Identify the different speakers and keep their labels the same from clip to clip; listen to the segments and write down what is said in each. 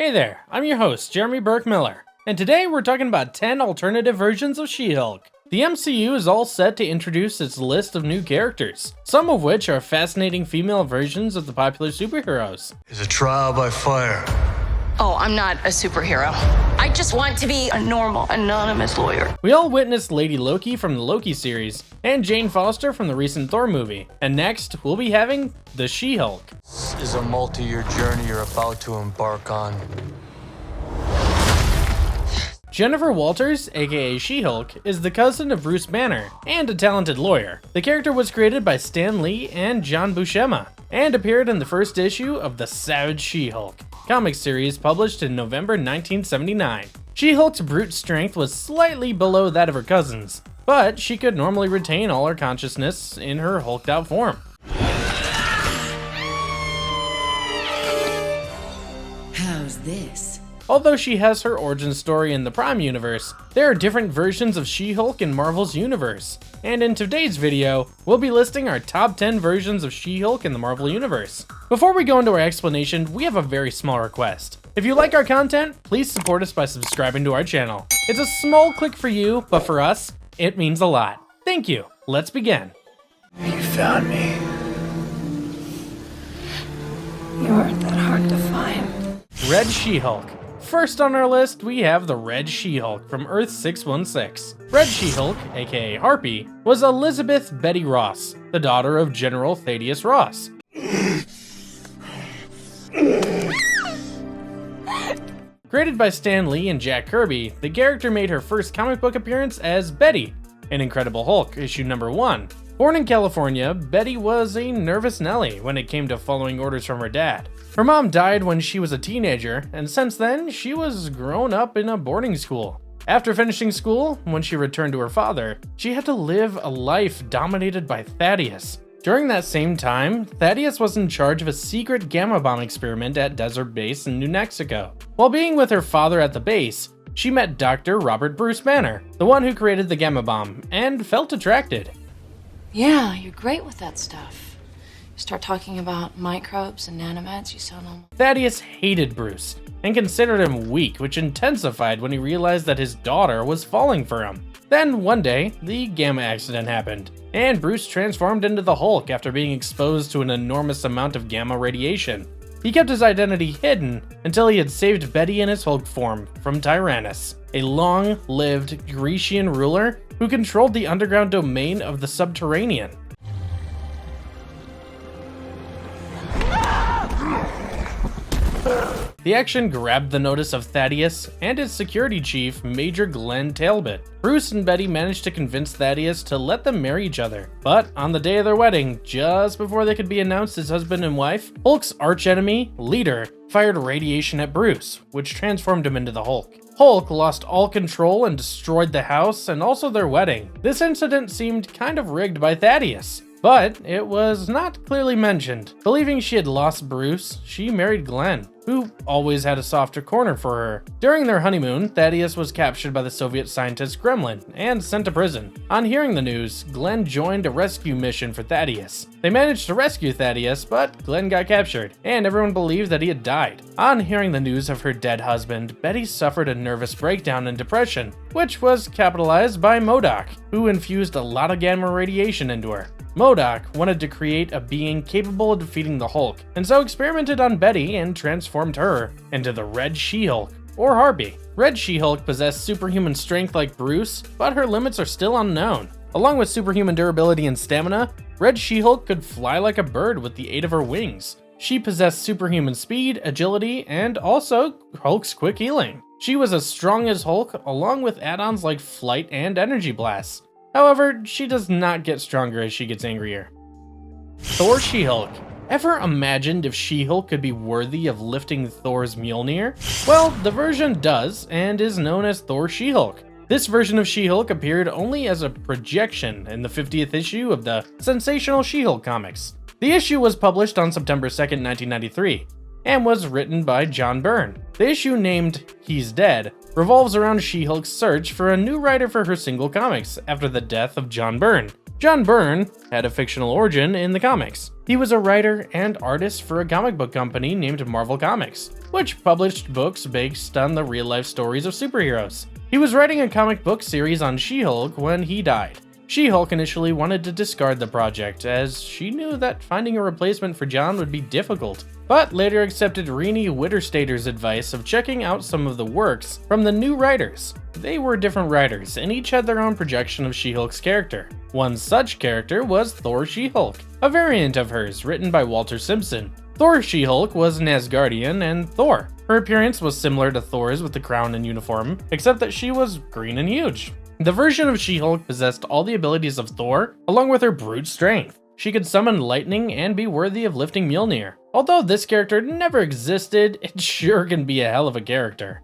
Speaker 1: Hey there, I'm your host, Jeremy Burke Miller, and today we're talking about 10 alternative versions of She-Hulk. The MCU is all set to introduce its list of new characters, some of which are fascinating female versions of the popular superheroes.
Speaker 2: Is a trial by fire.
Speaker 3: Oh, I'm not a superhero. I just want to be a normal, anonymous lawyer.
Speaker 1: We all witnessed Lady Loki from the Loki series, and Jane Foster from the recent Thor movie. And next, we'll be having the She-Hulk.
Speaker 2: This is a multi-year journey you're about to embark on.
Speaker 1: Jennifer Walters, aka She-Hulk, is the cousin of Bruce Banner, and a talented lawyer. The character was created by Stan Lee and John Buscema, and appeared in the first issue of the Savage She-Hulk comic series published in November 1979. She-Hulk's brute strength was slightly below that of her cousins, but she could normally retain all her consciousness in her hulked out form.
Speaker 4: How's this?
Speaker 1: Although she has her origin story in the Prime universe, there are different versions of She-Hulk in Marvel's universe. And in today's video, we'll be listing our top 10 versions of She-Hulk in the Marvel universe. Before we go into our explanation, we have a very small request. If you like our content, please support us by subscribing to our channel. It's a small click for you, but for us, it means a lot. Thank you. Let's begin.
Speaker 2: You found me.
Speaker 5: You weren't that hard to find.
Speaker 1: Red She-Hulk. First on our list, we have the Red She-Hulk from Earth 616. Red She-Hulk, aka Harpy, was Elizabeth Betty Ross, the daughter of General Thaddeus Ross. Created by Stan Lee and Jack Kirby, the character made her first comic book appearance as Betty in Incredible Hulk, issue number 1. Born in California, Betty was a nervous Nelly when it came to following orders from her dad. Her mom died when she was a teenager, and since then, she was grown up in a boarding school. After finishing school, when she returned to her father, she had to live a life dominated by Thaddeus. During that same time, Thaddeus was in charge of a secret gamma bomb experiment at Desert Base in New Mexico. While being with her father at the base, she met Dr. Robert Bruce Banner, the one who created the gamma bomb, and felt attracted.
Speaker 5: Yeah, you're great with that stuff. You start talking about microbes and nanomeds, you sound almost...
Speaker 1: Thaddeus hated Bruce and considered him weak, which intensified when he realized that his daughter was falling for him. Then one day, the gamma accident happened, and Bruce transformed into the Hulk after being exposed to an enormous amount of gamma radiation. He kept his identity hidden until he had saved Betty in his Hulk form from Tyrannus, a long-lived Grecian ruler who controlled the underground domain of the Subterranean. The action grabbed the notice of Thaddeus and his security chief, Major Glenn Talbot. Bruce and Betty managed to convince Thaddeus to let them marry each other. But on the day of their wedding, just before they could be announced as husband and wife, Hulk's archenemy, Leader, fired radiation at Bruce, which transformed him into the Hulk. Hulk lost all control and destroyed the house and also their wedding. This incident seemed kind of rigged by Thaddeus, but it was not clearly mentioned. Believing she had lost Bruce, she married Glenn, who always had a softer corner for her. During their honeymoon, Thaddeus was captured by the Soviet scientist Gremlin and sent to prison. On hearing the news, Glenn joined a rescue mission for Thaddeus. They managed to rescue Thaddeus, but Glenn got captured, and everyone believed that he had died. On hearing the news of her dead husband, Betty suffered a nervous breakdown and depression, which was capitalized by MODOK, who infused a lot of gamma radiation into her. MODOK wanted to create a being capable of defeating the Hulk, and so experimented on Betty and transformed her into the Red She-Hulk, or Harpy. Red She-Hulk possessed superhuman strength like Bruce, but her limits are still unknown. Along with superhuman durability and stamina, Red She-Hulk could fly like a bird with the aid of her wings. She possessed superhuman speed, agility, and also Hulk's quick healing. She was as strong as Hulk, along with add-ons like flight and energy blasts. However, she does not get stronger as she gets angrier. Thor She-Hulk. Ever imagined if She-Hulk could be worthy of lifting Thor's Mjolnir? Well, the version does, and is known as Thor She-Hulk. This version of She-Hulk appeared only as a projection in the 50th issue of the Sensational She-Hulk comics. The issue was published on September 2nd, 1993, and was written by John Byrne. The issue, named He's Dead, revolves around She-Hulk's search for a new writer for her single comics after the death of John Byrne. John Byrne had a fictional origin in the comics. He was a writer and artist for a comic book company named Marvel Comics, which published books based on the real-life stories of superheroes. He was writing a comic book series on She-Hulk when he died. She-Hulk initially wanted to discard the project, as she knew that finding a replacement for John would be difficult, but later accepted Renee Witterstater's advice of checking out some of the works from the new writers. They were different writers, and each had their own projection of She-Hulk's character. One such character was Thor She-Hulk, a variant of hers written by Walter Simpson. Thor She-Hulk was an Asgardian and Thor. Her appearance was similar to Thor's with the crown and uniform, except that she was green and huge. The version of She-Hulk possessed all the abilities of Thor, along with her brute strength. She could summon lightning and be worthy of lifting Mjolnir. Although this character never existed, it sure can be a hell of a character.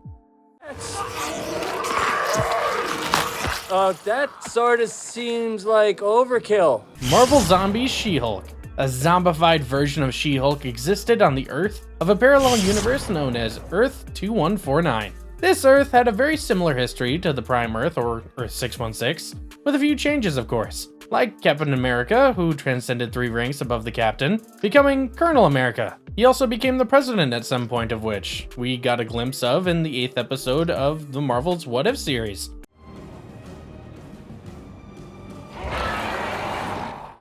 Speaker 6: That sort of seems like overkill.
Speaker 1: Marvel Zombies She-Hulk. A zombified version of She-Hulk existed on the Earth of a parallel universe known as Earth 2149. This Earth had a very similar history to the Prime Earth, or Earth 616, with a few changes of course, like Captain America, who transcended 3 ranks above the Captain, becoming Colonel America. He also became the President at some point, of which we got a glimpse of in the 8th episode of the Marvel's What If series.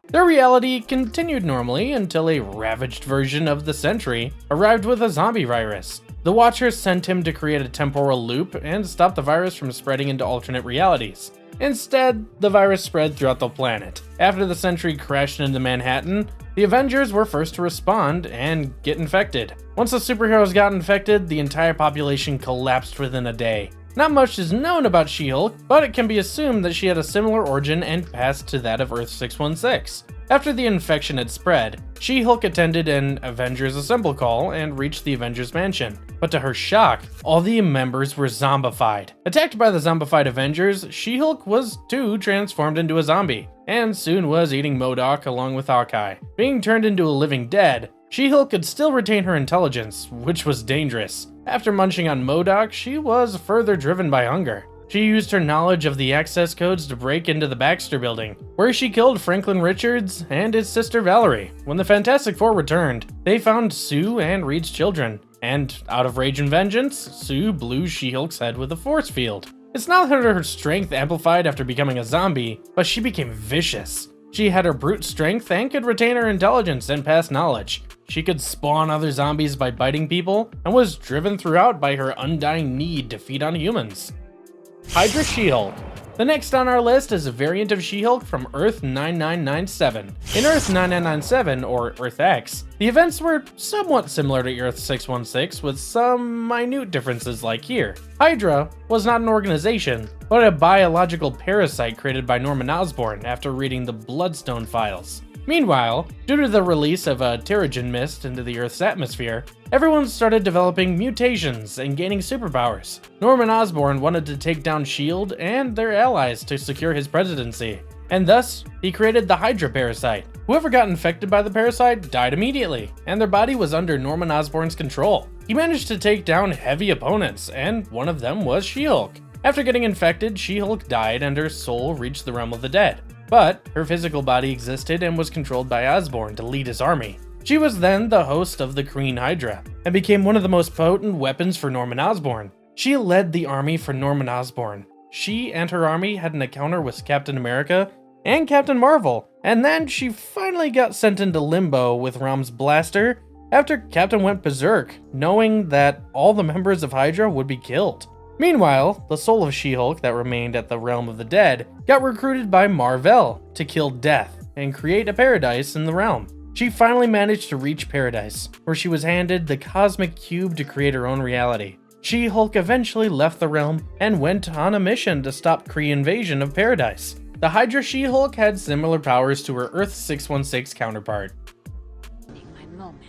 Speaker 1: Their reality continued normally until a ravaged version of the Sentry arrived with a zombie virus. The Watchers sent him to create a temporal loop and stop the virus from spreading into alternate realities. Instead, the virus spread throughout the planet. After the Sentry crashed into Manhattan, the Avengers were first to respond and get infected. Once the superheroes got infected, the entire population collapsed within a day. Not much is known about She-Hulk, but it can be assumed that she had a similar origin and past to that of Earth 616. After the infection had spread, She-Hulk attended an Avengers Assemble call and reached the Avengers Mansion. But to her shock, all the members were zombified. Attacked by the zombified Avengers, She-Hulk was too transformed into a zombie, and soon was eating MODOK along with Hawkeye. Being turned into a living dead, She-Hulk could still retain her intelligence, which was dangerous. After munching on MODOK, she was further driven by hunger. She used her knowledge of the access codes to break into the Baxter building, where she killed Franklin Richards and his sister Valerie. When the Fantastic Four returned, they found Sue and Reed's children, and out of rage and vengeance, Sue blew She-Hulk's head with a force field. It's not that her strength amplified after becoming a zombie, but she became vicious. She had her brute strength and could retain her intelligence and past knowledge. She could spawn other zombies by biting people, and was driven throughout by her undying need to feed on humans. Hydra She-Hulk. The next on our list is a variant of She-Hulk from Earth 9997. In Earth 9997, or Earth X, the events were somewhat similar to Earth 616 with some minute differences like here. Hydra was not an organization, but a biological parasite created by Norman Osborn after reading the Bloodstone files. Meanwhile, due to the release of a Terrigen mist into the Earth's atmosphere, everyone started developing mutations and gaining superpowers. Norman Osborn wanted to take down S.H.I.E.L.D. and their allies to secure his presidency, and thus, he created the Hydra parasite. Whoever got infected by the parasite died immediately, and their body was under Norman Osborn's control. He managed to take down heavy opponents, and one of them was She-Hulk. After getting infected, She-Hulk died and her soul reached the realm of the dead. But her physical body existed and was controlled by Osborn to lead his army. She was then the host of the Green Hydra, and became one of the most potent weapons for Norman Osborn. She led the army for Norman Osborn. She and her army had an encounter with Captain America and Captain Marvel, and then she finally got sent into limbo with Rom's blaster after Captain went berserk, knowing that all the members of Hydra would be killed. Meanwhile, the soul of She-Hulk that remained at the realm of the dead got recruited by Mar-Vell to kill Death and create a paradise in the realm. She finally managed to reach paradise, where she was handed the cosmic cube to create her own reality. She-Hulk eventually left the realm and went on a mission to stop Kree invasion of paradise. The Hydra She-Hulk had similar powers to her Earth 616 counterpart.
Speaker 4: My moment.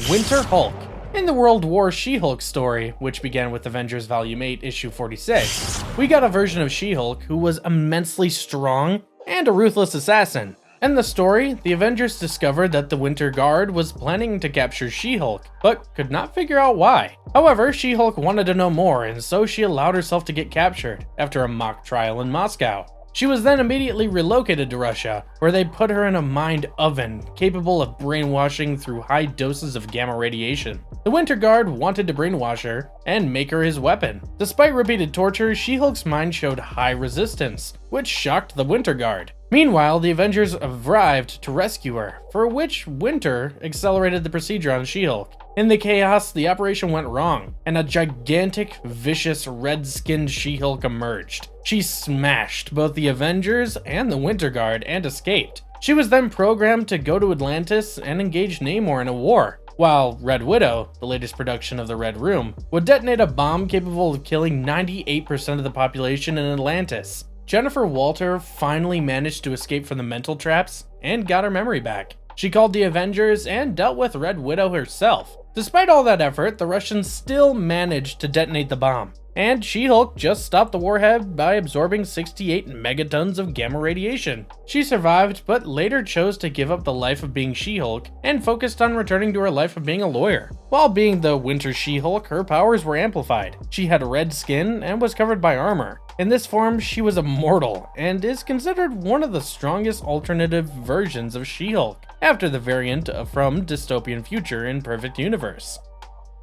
Speaker 1: Winter Hulk. In the World War She-Hulk story, which began with Avengers Volume 8, Issue 46, we got a version of She-Hulk who was immensely strong and a ruthless assassin. In the story, the Avengers discovered that the Winter Guard was planning to capture She-Hulk, but could not figure out why. However, She-Hulk wanted to know more, and so she allowed herself to get captured after a mock trial in Moscow. She was then immediately relocated to Russia, where they put her in a mind oven capable of brainwashing through high doses of gamma radiation. The Winter Guard wanted to brainwash her and make her his weapon. Despite repeated torture, She-Hulk's mind showed high resistance, which shocked the Winter Guard. Meanwhile, the Avengers arrived to rescue her, for which Winter accelerated the procedure on She-Hulk. In the chaos, the operation went wrong, and a gigantic, vicious, red-skinned She-Hulk emerged. She smashed both the Avengers and the Winter Guard and escaped. She was then programmed to go to Atlantis and engage Namor in a war, while Red Widow, the latest production of the Red Room, would detonate a bomb capable of killing 98% of the population in Atlantis. Jennifer Walter finally managed to escape from the mental traps and got her memory back. She called the Avengers and dealt with Red Widow herself. Despite all that effort, the Russians still managed to detonate the bomb, and She-Hulk just stopped the warhead by absorbing 68 megatons of gamma radiation. She survived, but later chose to give up the life of being She-Hulk and focused on returning to her life of being a lawyer. While being the Winter She-Hulk, her powers were amplified. She had red skin and was covered by armor. In this form, she was immortal and is considered one of the strongest alternative versions of She-Hulk, after the variant from Dystopian Future in Perfect Universe.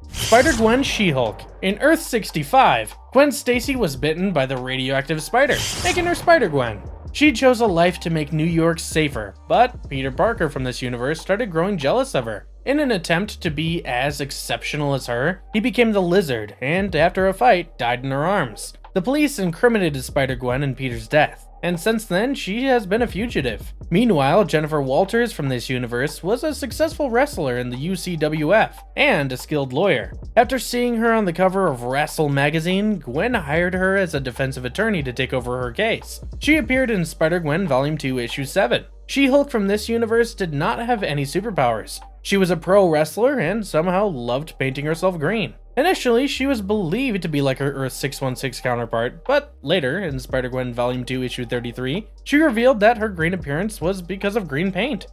Speaker 1: Spider-Gwen She-Hulk. In Earth 65, Gwen Stacy was bitten by the radioactive spider, making her Spider-Gwen. She chose a life to make New York safer, but Peter Parker from this universe started growing jealous of her. In an attempt to be as exceptional as her, he became the Lizard, and after a fight, died in her arms. The police incriminated Spider-Gwen in Peter's death, and since then, she has been a fugitive. Meanwhile, Jennifer Walters from this universe was a successful wrestler in the UCWF and a skilled lawyer. After seeing her on the cover of Wrestle magazine, Gwen hired her as a defensive attorney to take over her case. She appeared in Spider-Gwen Volume 2, Issue 7. She-Hulk from this universe did not have any superpowers. She was a pro wrestler and somehow loved painting herself green. Initially, she was believed to be like her Earth 616 counterpart, but later, in Spider-Gwen Volume 2, Issue 33, she revealed that her green appearance was because of green paint.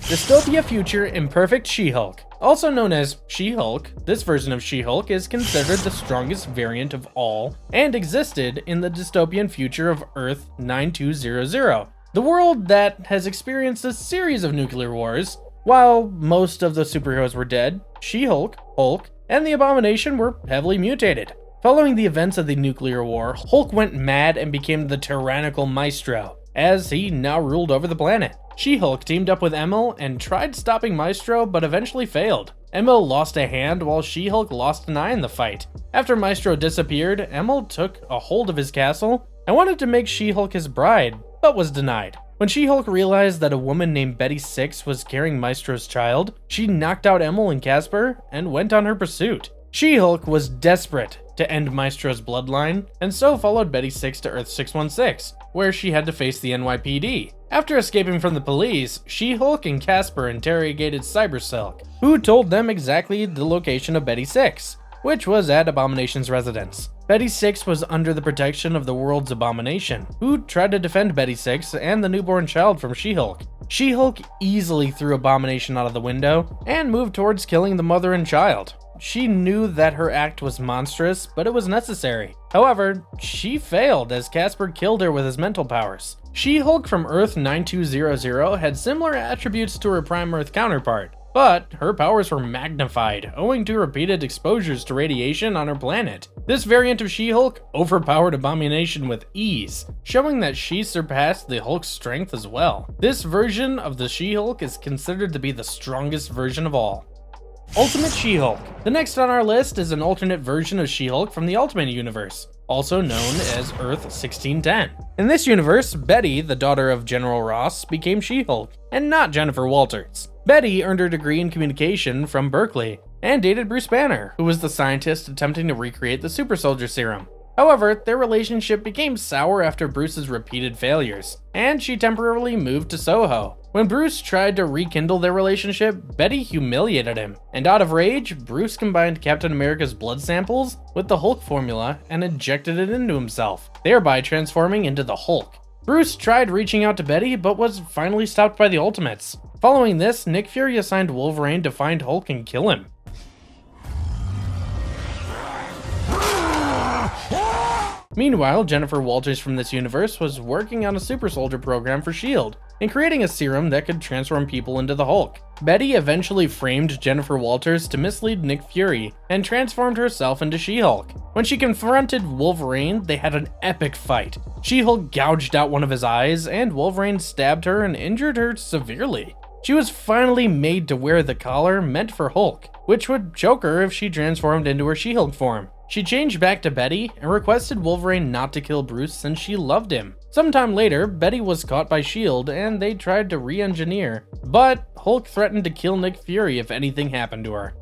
Speaker 1: Dystopia Future Imperfect She-Hulk. Also known as She-Hulk, this version of She-Hulk is considered the strongest variant of all and existed in the dystopian future of Earth 9200, the world that has experienced a series of nuclear wars. While most of the superheroes were dead, She-Hulk, Hulk, and the Abomination were heavily mutated. Following the events of the nuclear war, Hulk went mad and became the tyrannical Maestro, as he now ruled over the planet. She-Hulk teamed up with Emil and tried stopping Maestro, but eventually failed. Emil lost a hand while She-Hulk lost an eye in the fight. After Maestro disappeared, Emil took a hold of his castle and wanted to make She-Hulk his bride, but was denied. When She-Hulk realized that a woman named Betty Six was carrying Maestro's child, she knocked out Emil and Casper and went on her pursuit. She-Hulk was desperate to end Maestro's bloodline, and so followed Betty Six to Earth 616, where she had to face the NYPD. After escaping from the police, She-Hulk and Casper interrogated Cybersilk, who told them exactly the location of Betty Six, which was at Abomination's residence. Betty Six was under the protection of the world's Abomination, who tried to defend Betty Six and the newborn child from She-Hulk. She-Hulk easily threw Abomination out of the window and moved towards killing the mother and child. She knew that her act was monstrous, but it was necessary. However, she failed as Casper killed her with his mental powers. She-Hulk from Earth 9200 had similar attributes to her Prime Earth counterpart, but her powers were magnified owing to repeated exposures to radiation on her planet. This variant of She-Hulk overpowered Abomination with ease, showing that she surpassed the Hulk's strength as well. This version of the She-Hulk is considered to be the strongest version of all. Ultimate She-Hulk. The next on our list is an alternate version of She-Hulk from the Ultimate Universe, also known as Earth 1610. In this universe, Betty, the daughter of General Ross, became She-Hulk, and not Jennifer Walters. Betty earned her degree in communication from Berkeley, and dated Bruce Banner, who was the scientist attempting to recreate the super soldier serum. However, their relationship became sour after Bruce's repeated failures, and she temporarily moved to Soho. When Bruce tried to rekindle their relationship, Betty humiliated him, and out of rage, Bruce combined Captain America's blood samples with the Hulk formula and injected it into himself, thereby transforming into the Hulk. Bruce tried reaching out to Betty, but was finally stopped by the Ultimates. Following this, Nick Fury assigned Wolverine to find Hulk and kill him. Meanwhile, Jennifer Walters from this universe was working on a super soldier program for S.H.I.E.L.D. and creating a serum that could transform people into the Hulk. Betty eventually framed Jennifer Walters to mislead Nick Fury and transformed herself into She-Hulk. When she confronted Wolverine, they had an epic fight. She-Hulk gouged out one of his eyes, and Wolverine stabbed her and injured her severely. She was finally made to wear the collar meant for Hulk, which would choke her if she transformed into her She-Hulk form. She changed back to Betty and requested Wolverine not to kill Bruce since she loved him. Sometime later, Betty was caught by S.H.I.E.L.D. and they tried to re-engineer, but Hulk threatened to kill Nick Fury if anything happened to her.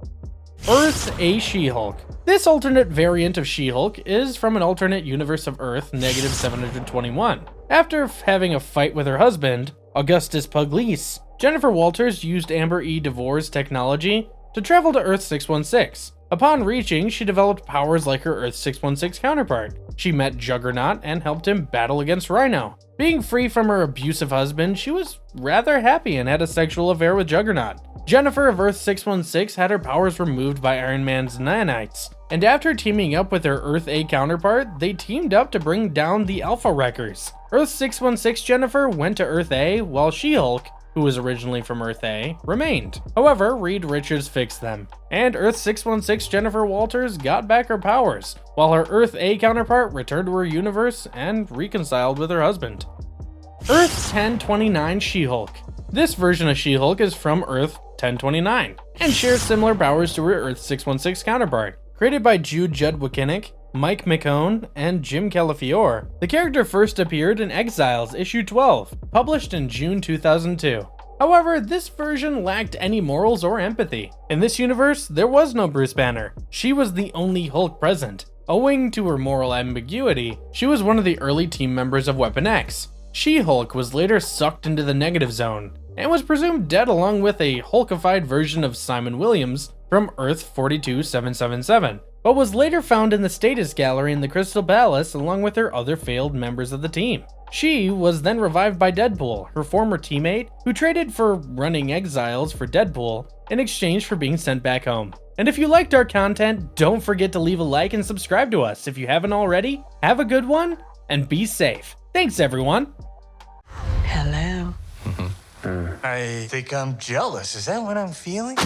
Speaker 1: Earth A She-Hulk. This alternate variant of She-Hulk is from an alternate universe of Earth -721. After having a fight with her husband, Augustus Pugliese, Jennifer Walters used Amber E. DeVore's technology to travel to Earth 616. Upon reaching, she developed powers like her Earth 616 counterpart. She met Juggernaut and helped him battle against Rhino. Being free from her abusive husband, she was rather happy and had a sexual affair with Juggernaut. Jennifer of Earth 616 had her powers removed by Iron Man's nanites, and after teaming up with her Earth A counterpart, they teamed up to bring down the Alpha Wreckers. Earth 616 Jennifer went to Earth A, while She-Hulk, who was originally from Earth A, remained. However, Reed Richards fixed them, and Earth 616 Jennifer Walters got back her powers, while her Earth A counterpart returned to her universe and reconciled with her husband. Earth 1029 She-Hulk. This version of She-Hulk is from Earth 1029, and shares similar powers to her Earth 616 counterpart. Created by Jude Judwickinick, Mike McCone, and Jim Calafiore, the character first appeared in Exiles issue 12, published in June 2002. However, this version lacked any morals or empathy. In this universe, there was no Bruce Banner. She was the only Hulk present. Owing to her moral ambiguity, she was one of the early team members of Weapon X. She-Hulk was later sucked into the negative zone, and was presumed dead along with a Hulkified version of Simon Williams from Earth 42777. But was later found in the Status Gallery in the Crystal Palace along with her other failed members of the team. She was then revived by Deadpool, her former teammate, who traded for running Exiles for Deadpool in exchange for being sent back home. And if you liked our content, don't forget to leave a like and subscribe to us if you haven't already. Have a good one, and be safe. Thanks, everyone.
Speaker 7: Hello.
Speaker 2: I think I'm jealous. Is that what I'm feeling?